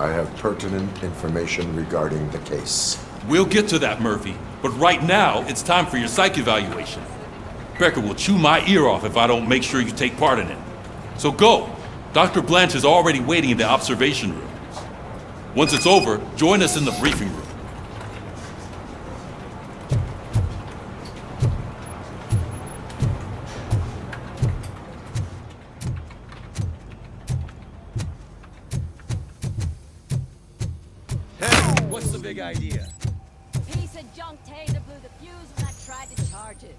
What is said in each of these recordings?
I have pertinent information regarding the case. We'll get to that, Murphy. But right now, it's time for your psych evaluation. Becker will chew my ear off if I don't make sure you take part in it. So go. Dr. Blanche is already waiting in the observation room. Once it's over, join us in the briefing room. Hey, what's the big idea? Piece of junk taser blew the fuse when I tried to charge it.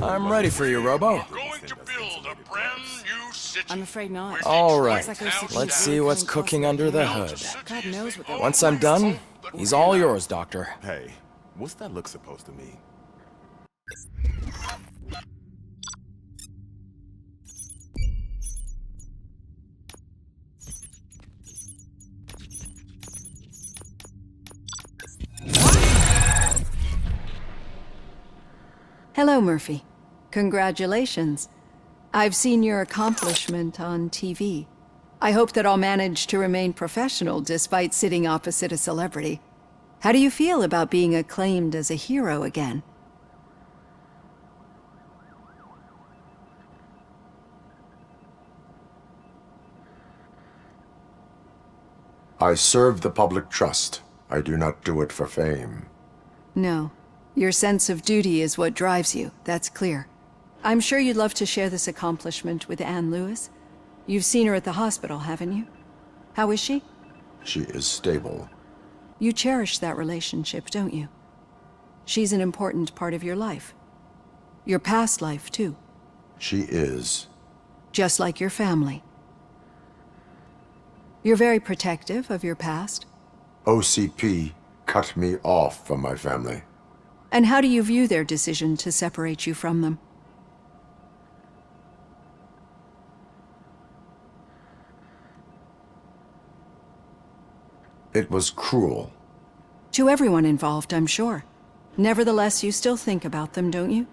I'm ready for you, Robo. Going to build a brand new city. I'm afraid not. All right, Looks like those let's cities see are what's close. cooking under the hood. God knows what they're Once I'm done, he's all yours, Doctor. Hey, what's that look supposed to mean? Hello, Murphy. Congratulations. I've seen your accomplishment on TV. I hope that I'll manage to remain professional despite sitting opposite a celebrity. How do you feel about being acclaimed as a hero again? I serve the public trust. I do not do it for fame. No. Your sense of duty is what drives you, that's clear. I'm sure you'd love to share this accomplishment with Anne Lewis. You've seen her at the hospital, haven't you? How is she? She is stable. You cherish that relationship, don't you? She's an important part of your life. Your past life, too. She is. Just like your family. You're very protective of your past. OCP cut me off from my family. And how do you view their decision to separate you from them? It was cruel. To everyone involved, I'm sure. Nevertheless, you still think about them, don't you?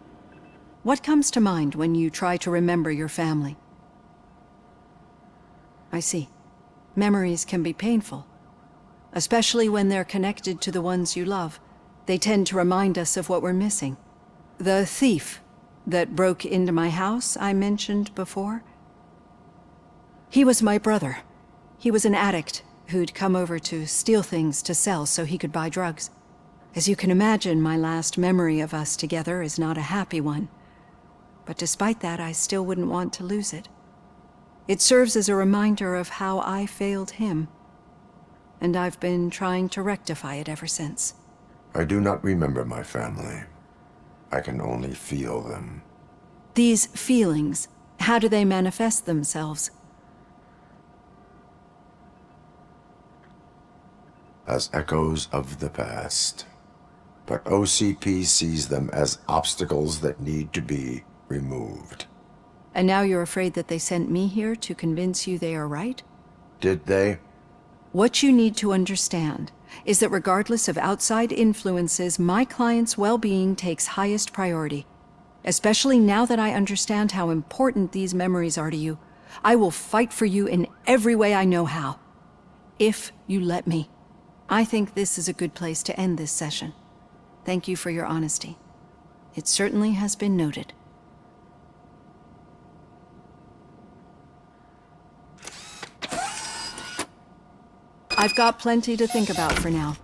What comes to mind when you try to remember your family? I see. Memories can be painful, especially when they're connected to the ones you love. They tend to remind us of what we're missing. The thief that broke into my house I mentioned before? He was my brother. He was an addict who'd come over to steal things to sell so he could buy drugs. As you can imagine, my last memory of us together is not a happy one. But despite that, I still wouldn't want to lose it. It serves as a reminder of how I failed him. And I've been trying to rectify it ever since. I do not remember my family. I can only feel them. These feelings, how do they manifest themselves? As echoes of the past. But OCP sees them as obstacles that need to be removed. And now you're afraid that they sent me here to convince you they are right? Did they? What you need to understand is that regardless of outside influences, my client's well-being takes highest priority. Especially now that I understand how important these memories are to you. I will fight for you in every way I know how. If you let me. I think this is a good place to end this session. Thank you for your honesty. It certainly has been noted. I've got plenty to think about for now.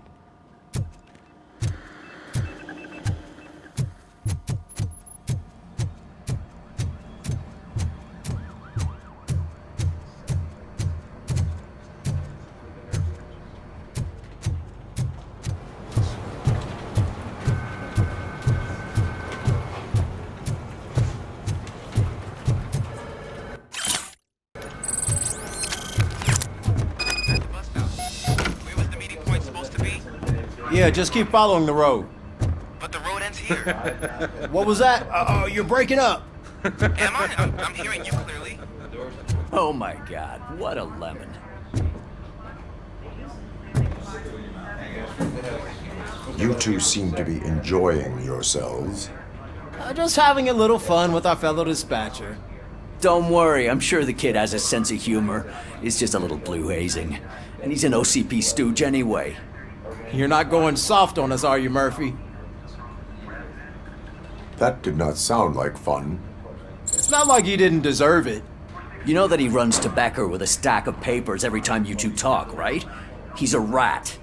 Yeah, just keep following the road. here. What was that? You're breaking up. Am I? I'm hearing you clearly. Oh my god, what a lemon. You two seem to be enjoying yourselves. Just having a little fun with our fellow dispatcher. Don't worry, I'm sure the kid has a sense of humor. He's just a little blue hazing. And he's an OCP stooge anyway. You're not going soft on us, are you, Murphy? That did not sound like fun. It's not like you didn't deserve it. You know that he runs to Becker with a stack of papers every time you two talk, right? He's a rat.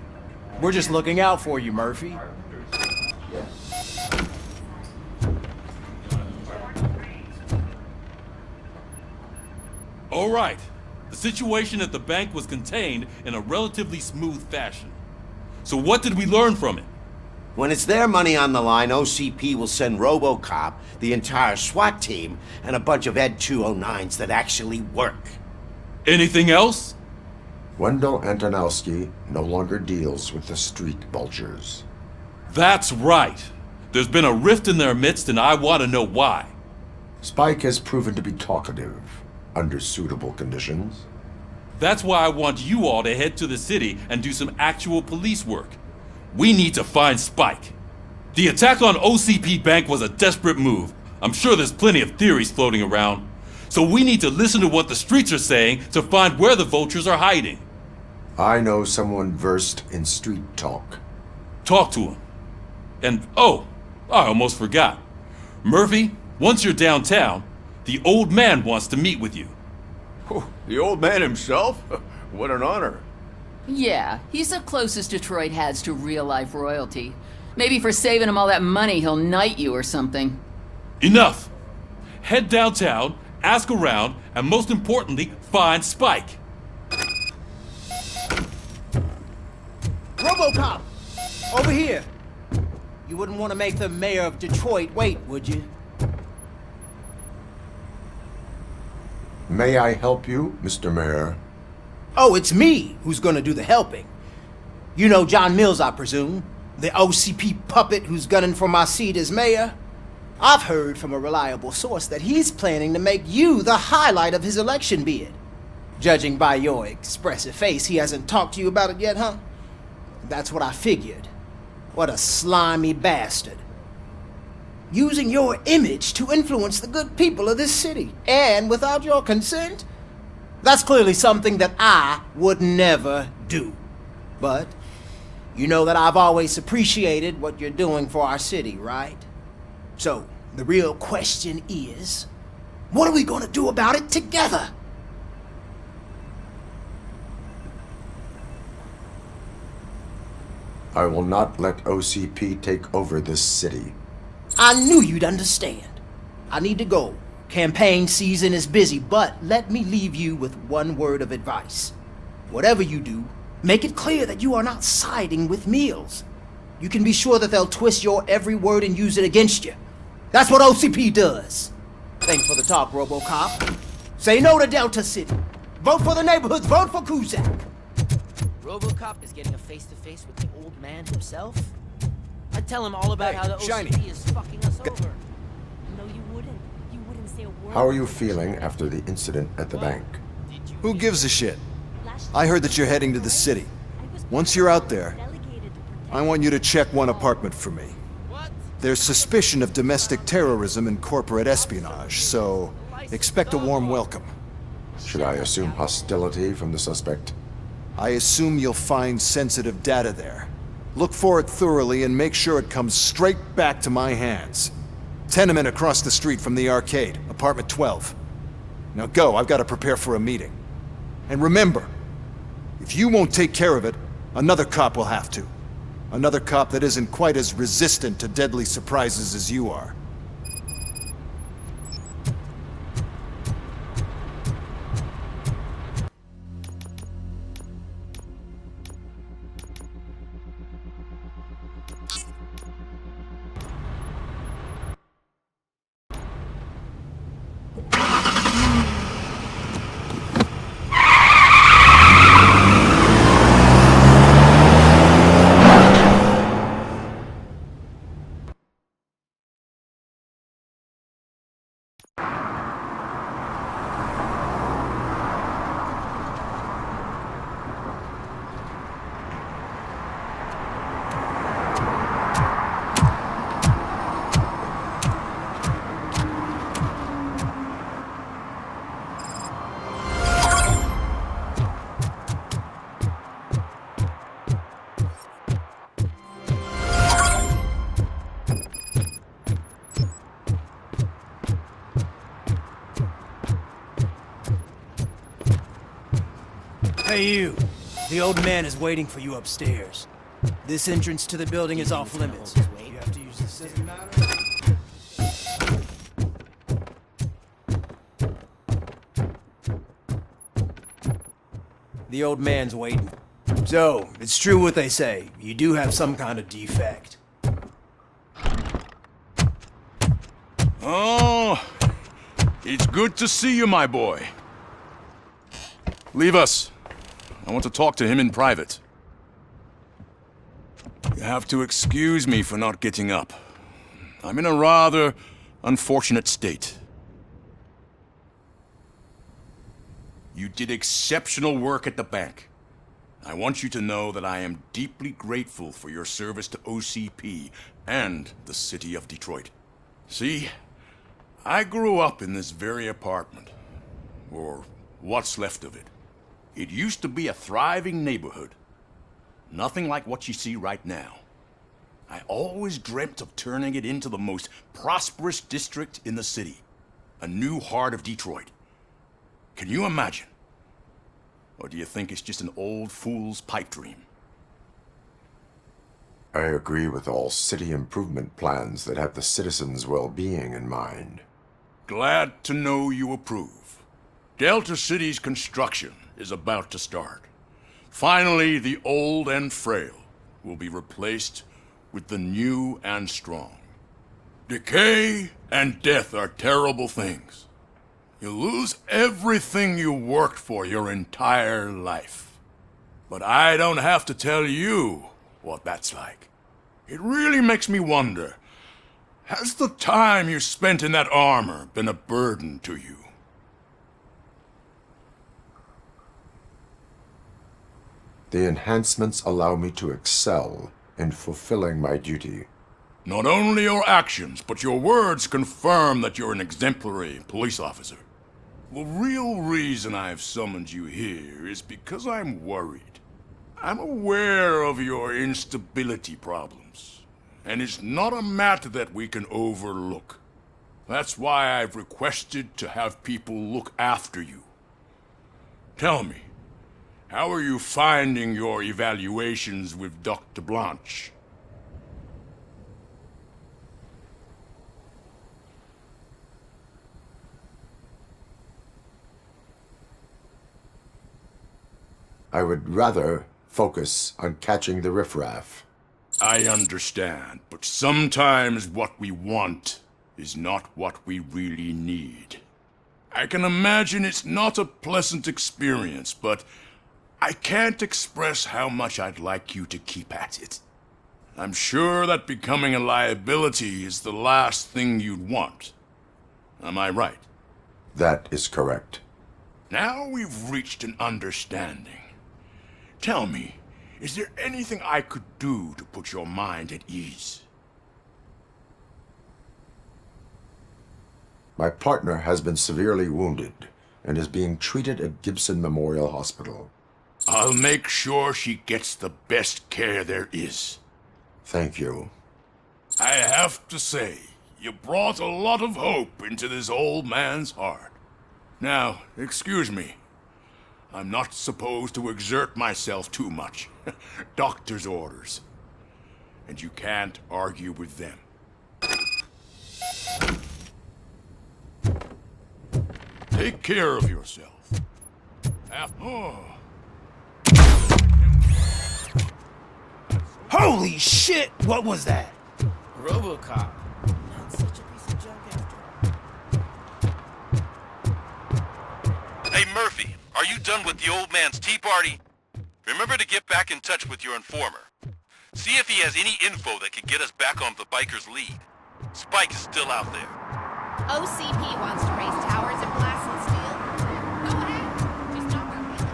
We're just looking out for you, Murphy. All right. The situation at the bank was contained in a relatively smooth fashion. So what did we learn from it? When it's their money on the line, OCP will send RoboCop, the entire SWAT team, and a bunch of Ed 209s that actually work. Anything else? Wendell Antonowski no longer deals with the street vultures. That's right. There's been a rift in their midst, and I want to know why. Spike has proven to be talkative under suitable conditions. That's why I want you all to head to the city and do some actual police work. We need to find Spike. The attack on OCP Bank was a desperate move. I'm sure there's plenty of theories floating around. So we need to listen to what the streets are saying to find where the vultures are hiding. I know someone versed in street talk. Talk to him. And oh, I almost forgot. Murphy, once you're downtown, the old man wants to meet with you. Oh, the old man himself? What an honor. Yeah, he's the closest Detroit has to real-life royalty. Maybe for saving him all that money, he'll knight you or something. Enough! Head downtown, ask around, and most importantly, find Spike. RoboCop! Over here! You wouldn't want to make the mayor of Detroit wait, would you? May I help you, Mr. Mayor? Oh, it's me who's gonna do the helping. You know John Mills, I presume? The OCP puppet who's gunning for my seat as mayor? I've heard from a reliable source that he's planning to make you the highlight of his election bid. Judging by your expressive face, he hasn't talked to you about it yet, huh? That's what I figured. What a slimy bastard. Using your image to influence the good people of this city, and without your consent? That's clearly something that I would never do. But you know that I've always appreciated what you're doing for our city, right? So, the real question is, what are we gonna do about it together? I will not let OCP take over this city. I knew you'd understand. I need to go. Campaign season is busy, but let me leave you with one word of advice. Whatever you do, make it clear that you are not siding with Mills. You can be sure that they'll twist your every word and use it against you. That's what OCP does. Thanks for the talk, RoboCop. Say no to Delta City. Vote for the neighborhoods. Vote for Kuzak. RoboCop is getting a face-to-face with the old man himself? I'd tell him all about Hey, how the Shiny. OCP is fucking us over. No, you wouldn't. You wouldn't say a word. How are you feeling after the incident at the bank? Who gives a shit? I heard that you're heading to the city. Once you're out there, I want you to check one apartment for me. There's suspicion of domestic terrorism and corporate espionage, so expect a warm welcome. Should I assume hostility from the suspect? I assume you'll find sensitive data there. Look for it thoroughly and make sure it comes straight back to my hands. Tenement across the street from the arcade, apartment 12. Now go, I've got to prepare for a meeting. And remember, if you won't take care of it, another cop will have to. Another cop that isn't quite as resistant to deadly surprises as you are. Hey, you. The old man is waiting for you upstairs. This entrance to the building is off limits. You have to use the stairs. The old man's waiting. So, it's true what they say. You do have some kind of defect. Oh, it's good to see you, my boy. Leave us. I want to talk to him in private. You have to excuse me for not getting up. I'm in a rather unfortunate state. You did exceptional work at the bank. I want you to know that I am deeply grateful for your service to OCP and the city of Detroit. See, I grew up in this very apartment, or what's left of it. It used to be a thriving neighborhood. Nothing like what you see right now. I always dreamt of turning it into the most prosperous district in the city. A new heart of Detroit. Can you imagine? Or do you think it's just an old fool's pipe dream? I agree with all city improvement plans that have the citizens' well-being in mind. Glad to know you approve. Delta City's construction is about to start. Finally, the old and frail will be replaced with the new and strong. Decay and death are terrible things. You lose everything you worked for your entire life. But I don't have to tell you what that's like. It really makes me wonder, has the time you spent in that armor been a burden to you? The enhancements allow me to excel in fulfilling my duty. Not only your actions, but your words confirm that you're an exemplary police officer. The real reason I've summoned you here is because I'm worried. I'm aware of your instability problems, and it's not a matter that we can overlook. That's why I've requested to have people look after you. Tell me, how are you finding your evaluations with Dr. Blanche? I would rather focus on catching the riffraff. I understand, but sometimes what we want is not what we really need. I can imagine it's not a pleasant experience, but I can't express how much I'd like you to keep at it. I'm sure that becoming a liability is the last thing you'd want. Am I right? That is correct. Now we've reached an understanding. Tell me, is there anything I could do to put your mind at ease? My partner has been severely wounded and is being treated at Gibson Memorial Hospital. I'll make sure she gets the best care there is. Thank you. I have to say, you brought a lot of hope into this old man's heart. Now, excuse me. I'm not supposed to exert myself too much. Doctor's orders. And you can't argue with them. Take care of yourself. Holy shit! What was that? Robocop. Not such a piece of junk after. Hey, Murphy, are you done with the old man's tea party? Remember to get back in touch with your informer. See if he has any info that could get us back on the biker's lead. Spike is still out there. OCP wants to raise towers and blast and steel. Go ahead. Just not where we live.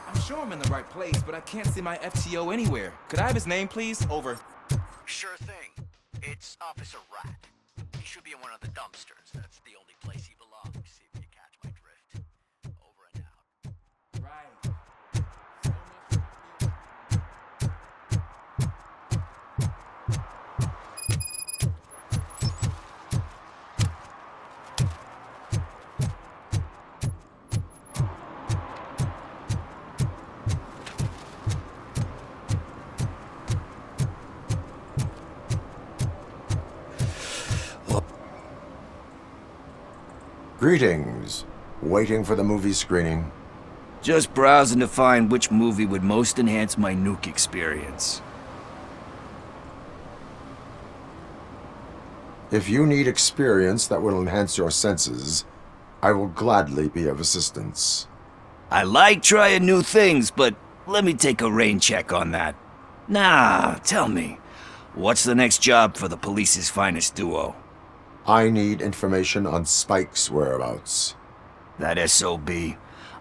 I'm sure I'm in the right place, but I can't see my FTO anywhere. Could I have his name, please? Over. Sure thing. It's Officer Rat. He should be in one of the dumpsters. That's the only place he belongs. See if you catch my drift. Over and out. Greetings. Waiting for the movie screening. Just browsing to find which movie would most enhance my nuke experience. If you need experience that will enhance your senses, I will gladly be of assistance. I like trying new things, but let me take a rain check on that. Nah, tell me, what's the next job for the police's finest duo? I need information on Spike's whereabouts. That SOB.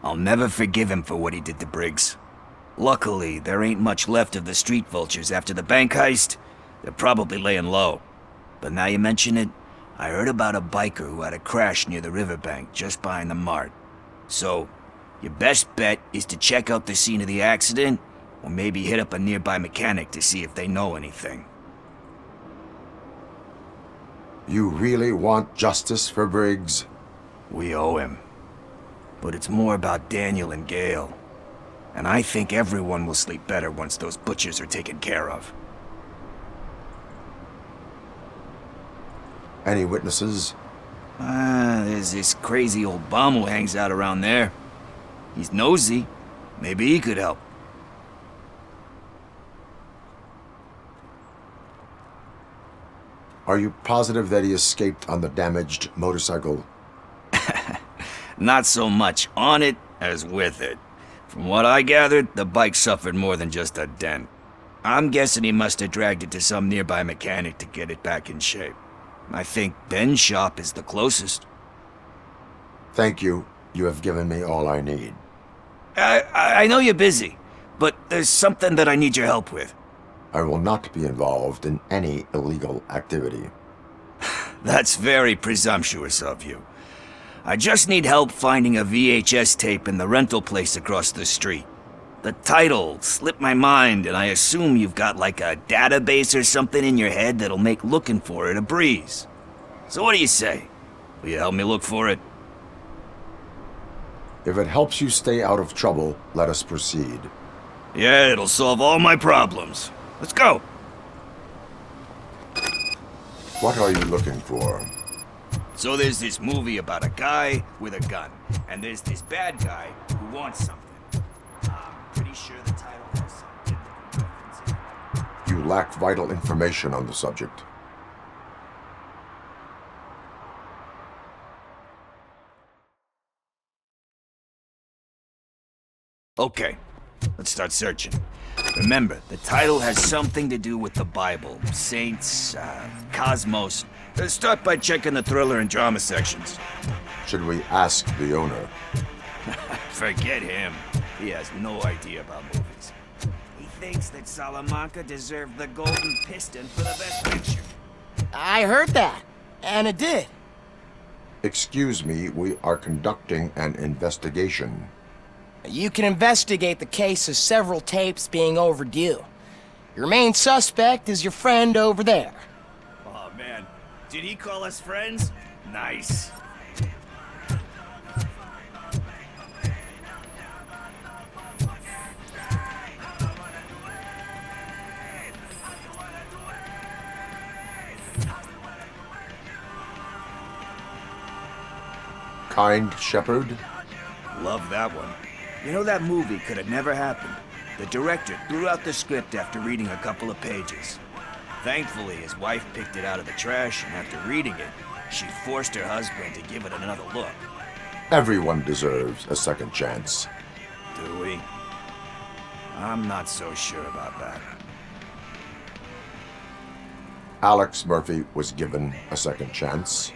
I'll never forgive him for what he did to Briggs. Luckily, there ain't much left of the street vultures after the bank heist. They're probably laying low. But now you mention it, I heard about a biker who had a crash near the riverbank just behind the mart. So, your best bet is to check out the scene of the accident, or maybe hit up a nearby mechanic to see if they know anything. You really want justice for Briggs? We owe him. But it's more about Daniel and Gale. And I think everyone will sleep better once those butchers are taken care of. Any witnesses? There's this crazy old bum who hangs out around there. He's nosy. Maybe he could help. Are you positive that he escaped on the damaged motorcycle? Not so much on it as with it. From what I gathered, the bike suffered more than just a dent. I'm guessing he must have dragged it to some nearby mechanic to get it back in shape. I think Ben's shop is the closest. Thank you. You have given me all I need. I know you're busy, but there's something that I need your help with. I will not be involved in any illegal activity. That's very presumptuous of you. I just need help finding a VHS tape in the rental place across the street. The title slipped my mind, and I assume you've got like a database or something in your head that'll make looking for it a breeze. So what do you say? Will you help me look for it? If it helps you stay out of trouble, let us proceed. Yeah, it'll solve all my problems. Let's go! What are you looking for? So there's this movie about a guy with a gun, and there's this bad guy who wants something. I'm pretty sure the title has something. You lack vital information on the subject. Okay, let's start searching. Remember, the title has something to do with the Bible, saints, cosmos. Let's start by checking the thriller and drama sections. Should we ask the owner? Forget him. He has no idea about movies. He thinks that Salamanca deserved the Golden Piston for the best picture. I heard that, and it did. Excuse me, we are conducting an investigation. You can investigate the case of several tapes being overdue. Your main suspect is your friend over there. Oh man, did he call us friends? Nice. Kind Shepherd? Love that one. You know, that movie could have never happened. The director threw out the script after reading a couple of pages. Thankfully, his wife picked it out of the trash, and after reading it, she forced her husband to give it another look. Everyone deserves a second chance. Do we? I'm not so sure about that. Alex Murphy was given a second chance.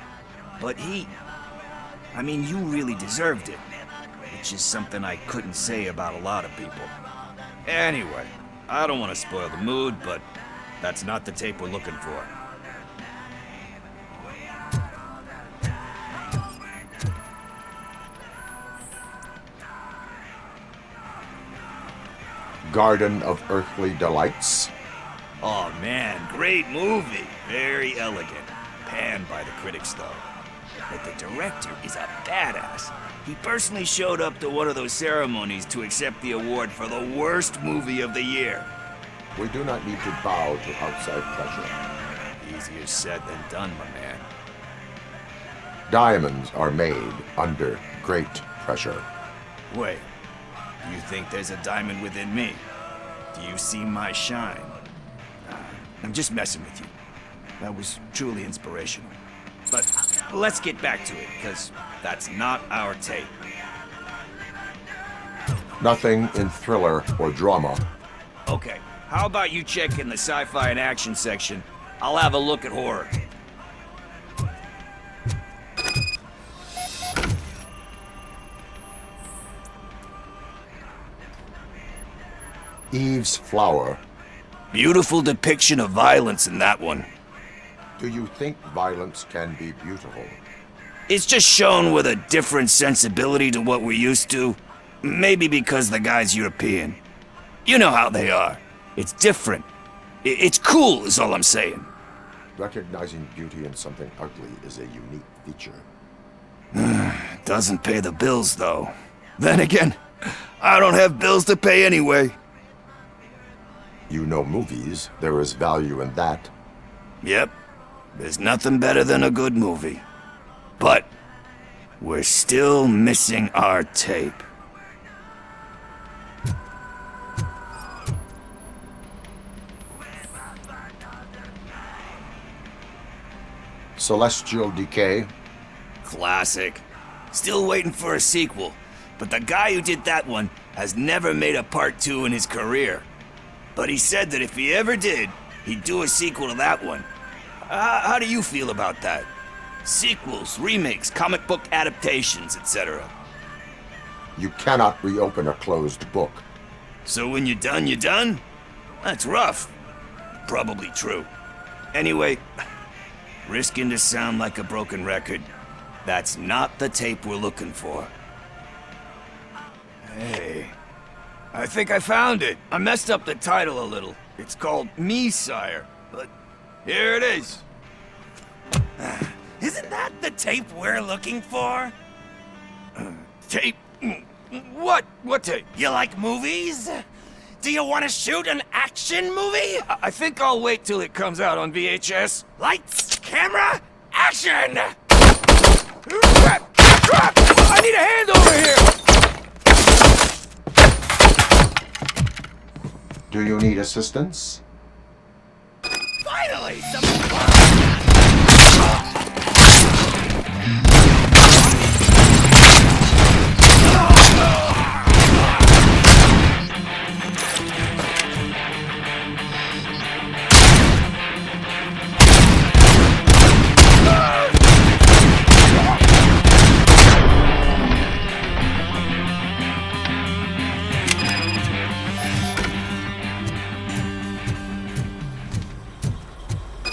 But I mean, you really deserved it. Which is something I couldn't say about a lot of people. Anyway, I don't want to spoil the mood, but that's not the tape we're looking for. Garden of Earthly Delights. Oh man, great movie. Very elegant. Panned by the critics though. But the director is a badass. He personally showed up to one of those ceremonies to accept the award for the worst movie of the year. We do not need to bow to outside pressure. Easier said than done, my man. Diamonds are made under great pressure. Wait, do you think there's a diamond within me? Do you see my shine? I'm just messing with you. That was truly inspirational. But let's get back to it, because that's not our tape. Nothing in thriller or drama. Okay, how about you check in the sci-fi and action section? I'll have a look at horror. Eve's Flower. Beautiful depiction of violence in that one. Do you think violence can be beautiful? It's just shown with a different sensibility to what we're used to. Maybe because the guy's European. You know how they are. It's different. It's cool, is all I'm saying. Recognizing beauty in something ugly is a unique feature. Doesn't pay the bills, though. Then again, I don't have bills to pay anyway. You know movies. There is value in that. Yep. There's nothing better than a good movie. But we're still missing our tape. Celestial Decay. Classic. Still waiting for a sequel, but the guy who did that one has never made a part 2 in his career. But he said that if he ever did, he'd do a sequel to that one. How do you feel about that? Sequels, remakes, comic book adaptations, etc. You cannot reopen a closed book. So when you're done, you're done? That's rough. Probably true. Anyway, risking to sound like a broken record, that's not the tape we're looking for. Hey, I think I found it. I messed up the title a little. It's called Me, Sire, but here it is. Isn't that the tape we're looking for? Tape? What? What tape? You like movies? Do you want to shoot an action movie? I think I'll wait till it comes out on VHS. Lights, camera, action! Crap! Crap! I need a hand over here! Do you need assistance? Finally!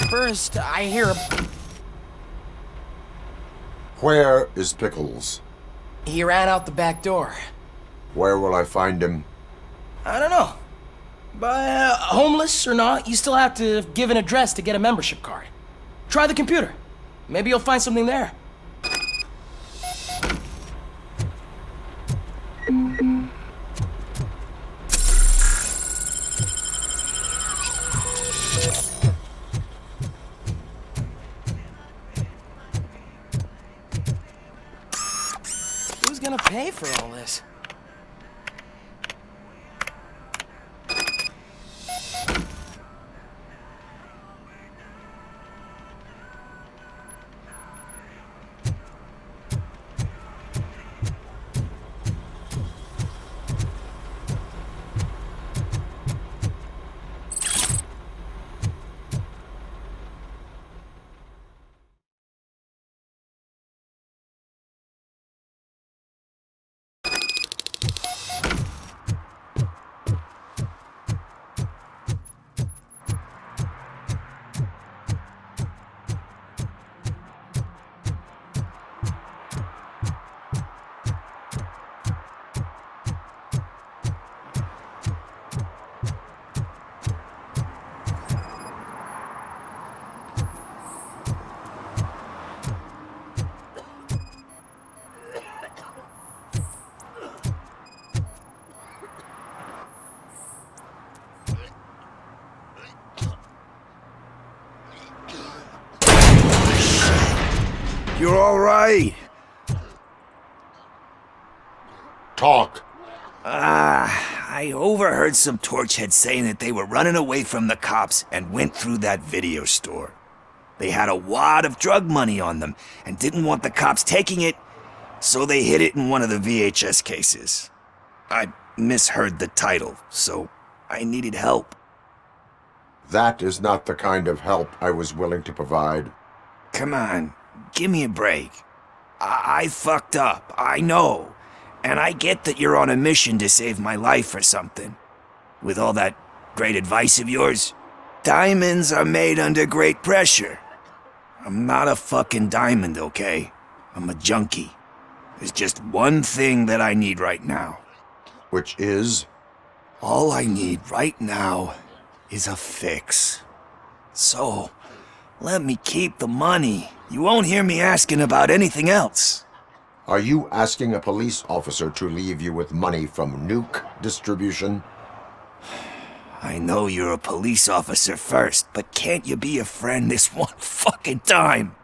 First, I hear a... Where is Pickles? He ran out the back door. Where will I find him? I don't know. But homeless or not, you still have to give an address to get a membership card. Try the computer. Maybe you'll find something there. Who's gonna pay for all this? You're all right. Talk. I overheard some torchheads saying that they were running away from the cops and went through that video store. They had a wad of drug money on them and didn't want the cops taking it, so they hid it in one of the VHS cases. I misheard the title, so I needed help. That is not the kind of help I was willing to provide. Come on, give me a break. I fucked up, I know. And I get that you're on a mission to save my life or something. With all that great advice of yours, diamonds are made under great pressure. I'm not a fucking diamond, okay? I'm a junkie. There's just one thing that I need right now. Which is? All I need right now is a fix. So, let me keep the money. You won't hear me asking about anything else. Are you asking a police officer to leave you with money from nuke distribution? I know you're a police officer first, but can't you be a friend this one fucking time?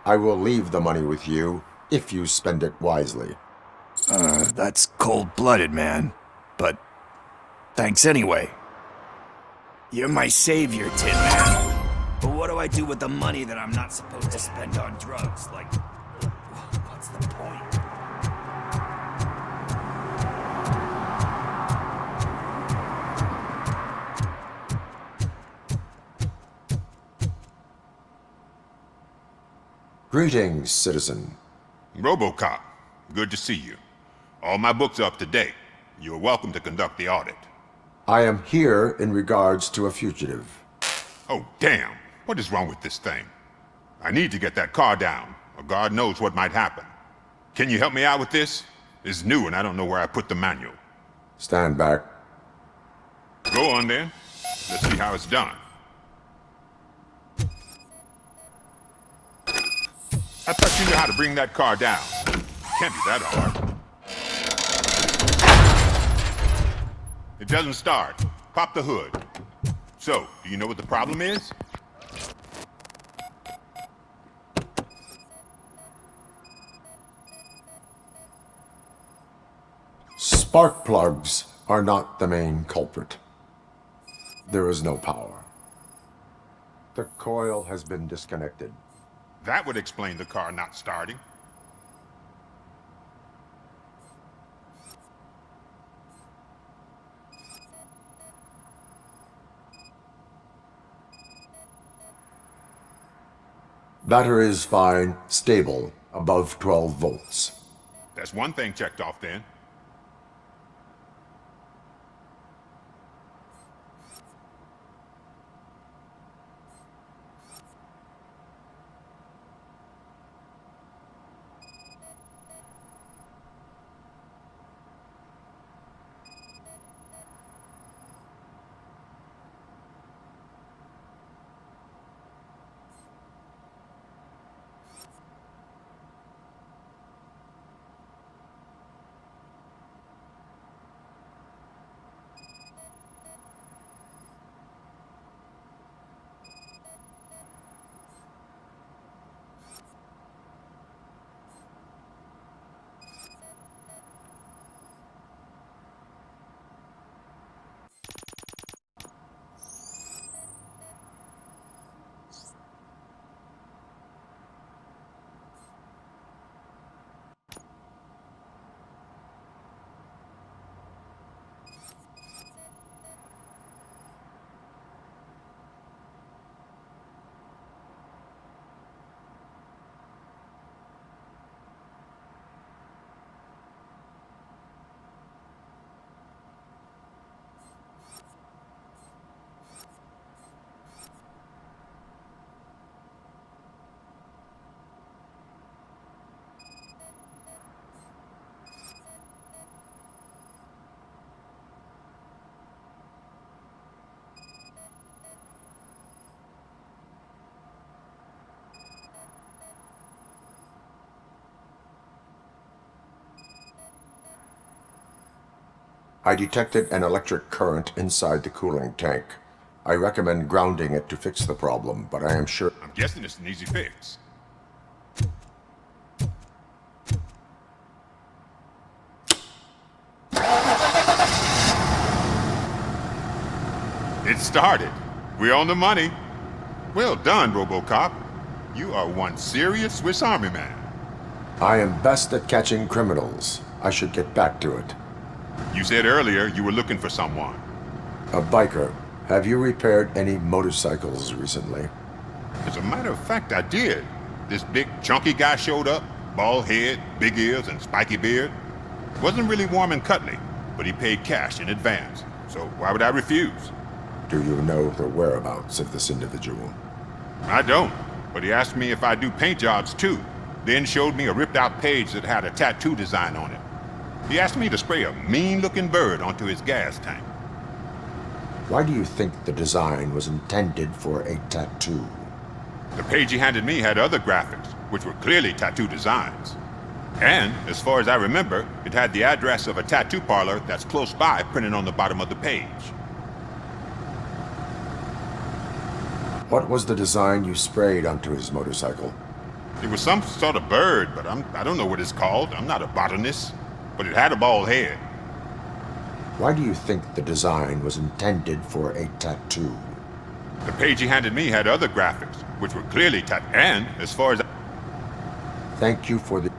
I will leave the money with you if you spend it wisely. That's cold-blooded, man. But thanks anyway. You're my savior, Tin Man. But what do I do with the money that I'm not supposed to spend on drugs? Like, what's the point? Greetings, citizen. Robocop, good to see you. All my books are up to date. You're welcome to conduct the audit. I am here in regards to a fugitive. Oh, damn. What is wrong with this thing? I need to get that car down, or God knows what might happen. Can you help me out with this? It's new and I don't know where I put the manual. Stand back. Go on then. Let's see how it's done. I thought you knew how to bring that car down. Can't be that hard. It doesn't start. Pop the hood. So, do you know what the problem is? Spark plugs are not the main culprit. There is no power. The coil has been disconnected. That would explain the car not starting. Battery is fine, stable, above 12 volts. That's one thing checked off then. I detected an electric current inside the cooling tank. I recommend grounding it to fix the problem, but I am sure... I'm guessing it's an easy fix. It started. We're on the money. Well done, RoboCop. You are one serious Swiss Army man. I am best at catching criminals. I should get back to it. You said earlier you were looking for someone. A biker. Have you repaired any motorcycles recently? As a matter of fact, I did. This big, chunky guy showed up. Bald head, big ears, and spiky beard. Wasn't really warm and cuddly, but he paid cash in advance. So why would I refuse? Do you know the whereabouts of this individual? I don't, but he asked me if I do paint jobs too. Then showed me a ripped out page that had a tattoo design on it. He asked me to spray a mean-looking bird onto his gas tank. Why do you think the design was intended for a tattoo? The page he handed me had other graphics, which were clearly tattoo designs. And, as far as I remember, it had the address of a tattoo parlor that's close by printed on the bottom of the page. What was the design you sprayed onto his motorcycle? It was some sort of bird, but I don't know what it's called. I'm not a botanist. But it had a bald head. Why do you think the design was intended for a tattoo? The page he handed me had other graphics, which were clearly and, as far as Thank you for the...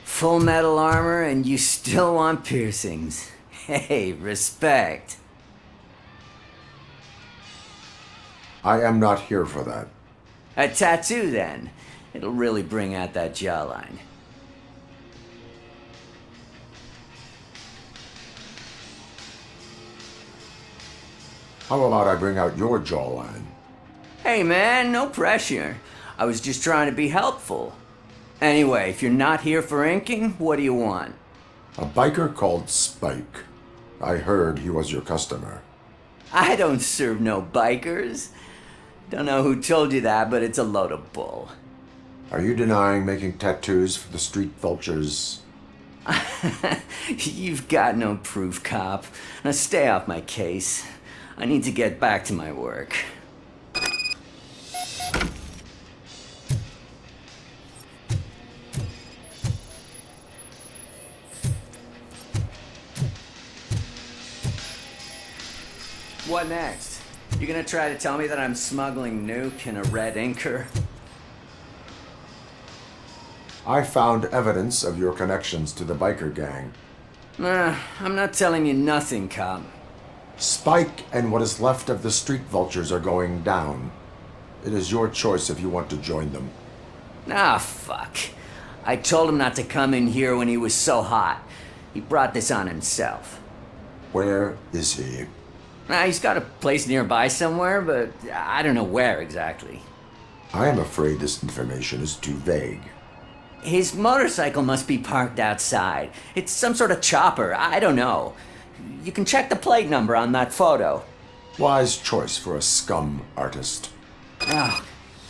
Full metal armor and you still want piercings. Hey, respect. I am not here for that. A tattoo, then. It'll really bring out that jawline. How about I bring out your jawline? Hey, man, no pressure. I was just trying to be helpful. Anyway, if you're not here for inking, what do you want? A biker called Spike. I heard he was your customer. I don't serve no bikers. Don't know who told you that, but it's a load of bull. Are you denying making tattoos for the street vultures? You've got no proof, cop. Now stay off my case. I need to get back to my work. What next? You gonna try to tell me that I'm smuggling nuke in a red inker? I found evidence of your connections to the biker gang. I'm not telling you nothing, cop. Spike and what is left of the street vultures are going down. It is your choice if you want to join them. Ah, fuck. I told him not to come in here when he was so hot. He brought this on himself. Where is he? He's got a place nearby somewhere, but I don't know where exactly. I am afraid this information is too vague. His motorcycle must be parked outside. It's some sort of chopper. I don't know. You can check the plate number on that photo. Wise choice for a scum artist. Oh,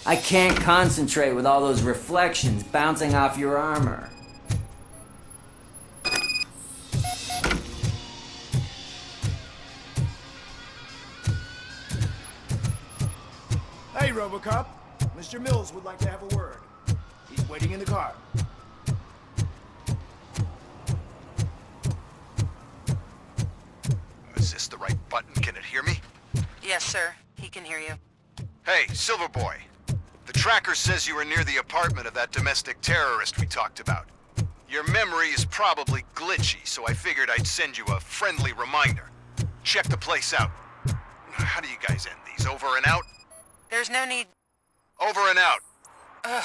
I can't concentrate with all those reflections bouncing off your armor. Hey, RoboCop. Mr. Mills would like to have a word. He's waiting in the car. Is this the right button? Can it hear me? Yes, sir. He can hear you. Hey, Silverboy. The tracker says you were near the apartment of that domestic terrorist we talked about. Your memory is probably glitchy, so I figured I'd send you a friendly reminder. Check the place out. How do you guys end these? Over and out? There's no need... Over and out. Ugh.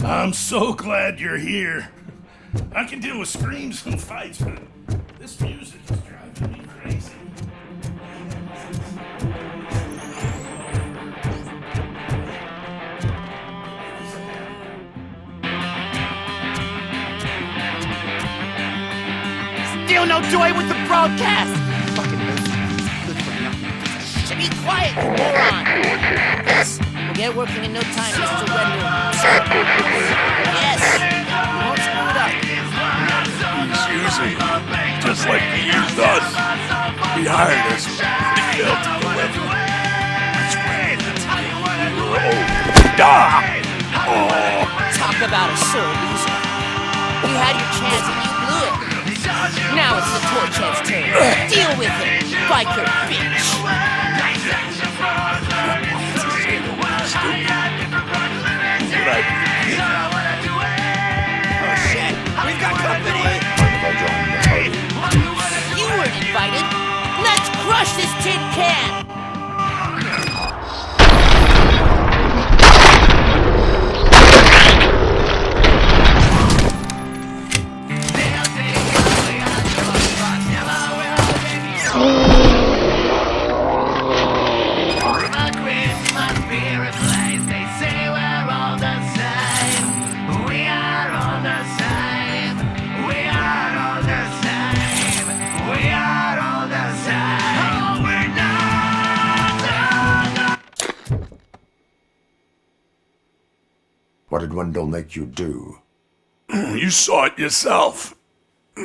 I'm so glad you're here. I can deal with screams and fights, but this music is driving me crazy. Still no joy with the broadcast! Fucking good for nothing. Should be quiet, you moron! Yes, we'll get working in no time, Mr. Wendell. Yes, we won't screw it up. He's using, just like he used us. He hired us. He failed to deliver. Which way? Talk about a sore loser. You had your chance and you blew it. Now it's the torch head's turn. Deal with it, biker bitch. Oh shit, we've got company! You weren't invited. Let's crush this tin can! What did Wendell make you do? You saw it yourself. He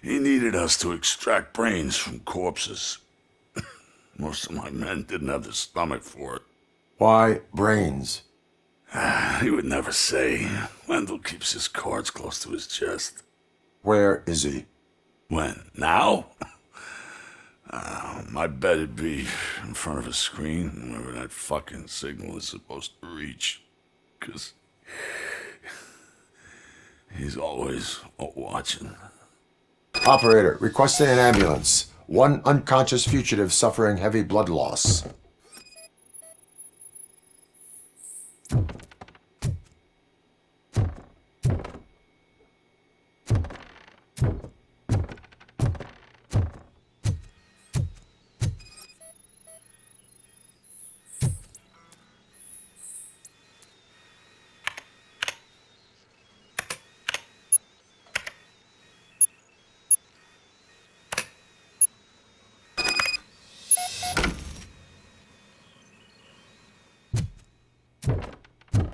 needed us to extract brains from corpses. Most of my men didn't have the stomach for it. Why brains? He would never say. Wendell keeps his cards close to his chest. Where is he? When? Now? I bet it'd be in front of a screen, wherever that fucking signal is supposed to reach. 'Cause he's always watching. Operator, requesting an ambulance. One unconscious fugitive suffering heavy blood loss.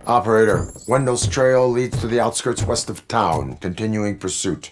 Operator, Wendell's trail leads to the outskirts west of town, continuing pursuit.